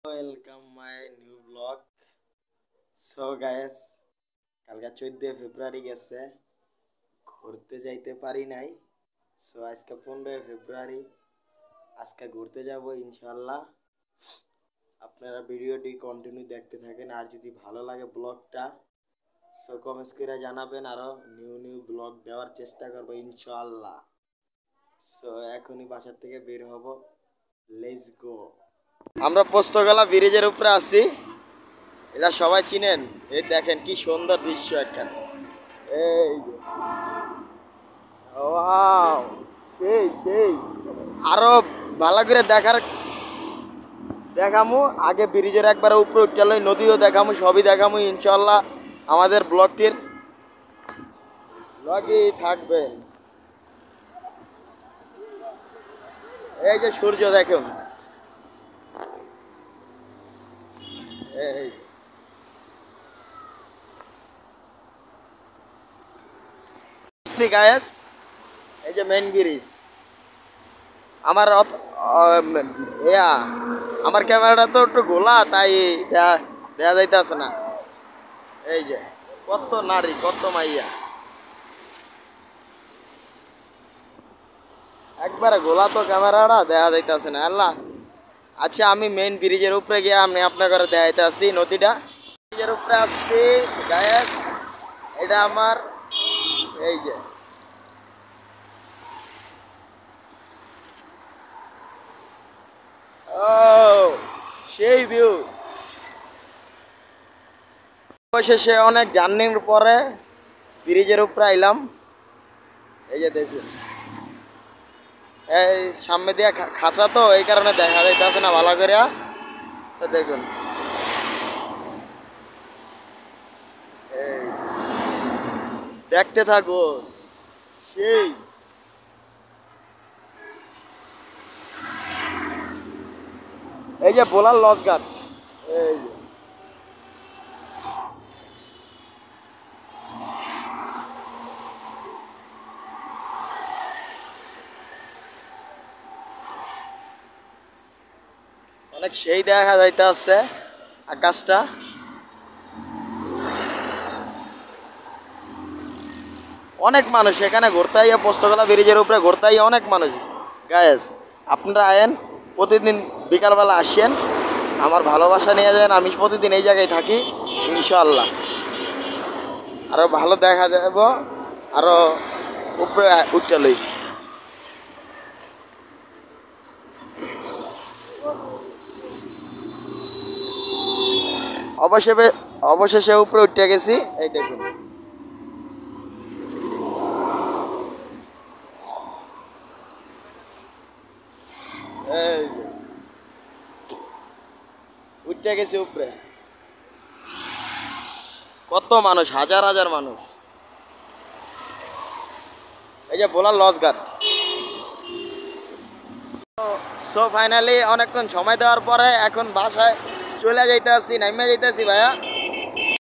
Welcome my new blog. So guys, কালকে 14 ফেব্রুয়ারি গেছে, ঘুরতে যাইতে পারি নাই। সো আজকে 15 ফেব্রুয়ারি, আজকে ঘুরতে যাব ইনশাল্লাহ। আপনারা ভিডিওটি কন্টিনিউ দেখতে থাকেন, আর যদি ভালো লাগে ব্লগটা সো কমেন্টস করে জানাবেন, আরও নিউ ব্লগ দেওয়ার চেষ্টা করবো ইনশাল্লাহ। সো এখনই বাসার থেকে বের হব, লেটস গো। আমরা পোস্তগলা ব্রিজের উপরে আছি, এটা সবাই চিনেন। এই দেখেন কি সুন্দর দৃশ্য একটা, এই ওয়াও, সেই আরো ভালো করে দেখামু। আগে ব্রিজের একবার উপরে উঠতে নদীও দেখামু, সবই দেখামু ইনশাল্লাহ। আমাদের ব্লগটির লগেই থাকবেন। এই যে সূর্য দেখুন, এই গায়েস, এই যে মেন ব্রিজ। আমার আমার ক্যামেরাটা তো একটু গোলা, তাই দেখা যাইতেছে না। এই যে কত নারী, কত মাইয়া, একবারে গোলা তো ক্যামেরাটা দেখা যাইতেছে না। আল্লাহ, আচ্ছা আমি মেইন ব্রিজের উপরে গিয়ে আমি আপনার ঘরে দেখাইতে আসছি নদীটা। ব্রিজের উপরে আসছি গায়েস, এটা আমার এই যে ও সেই ভিউ। অবশেষে অনেক জার্নির পরে ব্রিজের উপরে আইলাম। এই যে দেখুন, এই সামনে দিয়ে খাঁচা তো, এই কারণে দেখা যাইতেছে না ভালো করে। দেখুন দেখতে থাকো, সেই এই যে বোলার লঞ্চ ঘাট। এই যে অনেক সেই দেখা যাইতে আছে আকাশটা। অনেক মানুষ এখানে ঘুরতে আইয়া, পোস্তগলা ব্রিজের উপরে ঘুরতে আইয়া অনেক মানুষ। গায়েস, আপনারা আয়েন, প্রতিদিন বিকালবেলা আসেন, আমার ভালোবাসা নিয়ে যান। আমি প্রতিদিন এই জায়গায় থাকি ইনশাল্লাহ। আরো ভালো দেখা যাব, আরো উপরে উঠতে লই। অবশেষে উপরে উঠে গেছি, এই দেখুন। এই উঠে গেছি উপরে, কত মানুষ, হাজার হাজার মানুষ। এই যে বোলার লঞ্চ ঘাট। সো ফাইনালি অনেকক্ষণ সময় দেওয়ার পরে এখন বাসায় চলে যাইতে আসছি, নামিয়ে যাইতে আসছি ভাইয়া।